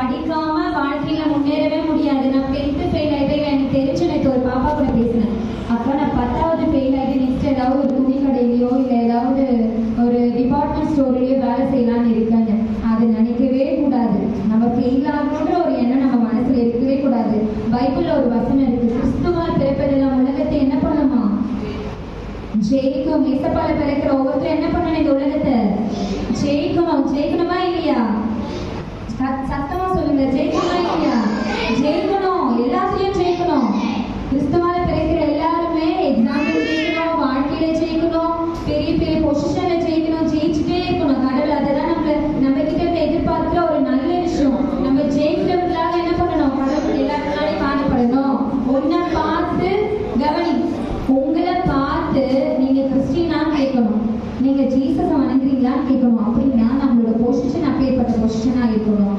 படிக்காம வாழ்க்கையில முன்னேறவே முடியாது. நான் 10th ஃபெயில் ஆகிட்டு எனக்கு தெரிஞ்சு நேற்று ஒரு பாப்பா கூட பேசினேன். அக்கா நான் 10வது ஃபெயில் ஆகிட்டு நெக்ஸ்ட் ஏதாவது ஒரு துணி கடையிலையோ இல்லை ஏதாவது ஒரு டிபார்ட்மெண்ட் ஸ்டோர்லேயோ வேலை செய்யலான்னு இருக்காங்க. அது நினைக்கவே கூடாது. நம்ம ஃபெயில் ஆகணுன்ற ஒரு எண்ணம் நம்ம மனசுல இருக்கவே கூடாது. பைபிள்ல ஒரு வசனம் இருக்கு, கிறிஸ்துவால் பிறப்பதெல்லாம் உலகத்தை என்ன பண்ணுமா? ஜெயிக்கும். இசப்பால பிறக்கிற ஒவ்வொருத்தரும் என்ன பண்ணணும்? இந்த உலகத்தை ஜெயிக்கணும். ஜெயிக்கணுமா இல்லையா? சத்தமா சொல்லுங்க, ஜெயிக்கணுமா இல்லையா? ஜெயிக்கணும், எல்லாத்தையும் ஜெயிக்கணும். கிறிஸ்துவால பிறக்கிற எல்லாருமே எக்ஸாம்பிள் ஜெயிக்கணும், வாழ்க்கையில ஜெயிக்கணும், பெரிய பெரிய பொசிஷன்ல ஜெயிக்கணும், ஜெயிச்சுட்டே இருக்கணும். கடவுள் அதெல்லாம் நம்ம கிட்ட இருந்து எதிர்பார்க்கிற ஒரு நல்ல விஷயம். நம்ம ஜெயிக்கிறவங்களாக என்ன பண்ணணும்? கடவுள் எல்லாருனாலையும் காணப்படணும். ஒன்ன பார்த்து கவனி, உங்களை பார்த்து நீங்க கிறிஸ்டியனான்னு கேட்கணும், நீங்க ஜீசஸை வணங்குறீங்களான்னு கேட்கணும். அப்படின்னா நம்மளோட பொசிஷன் அப்பேற்பட்ட பொசிஷனா இருக்கணும்.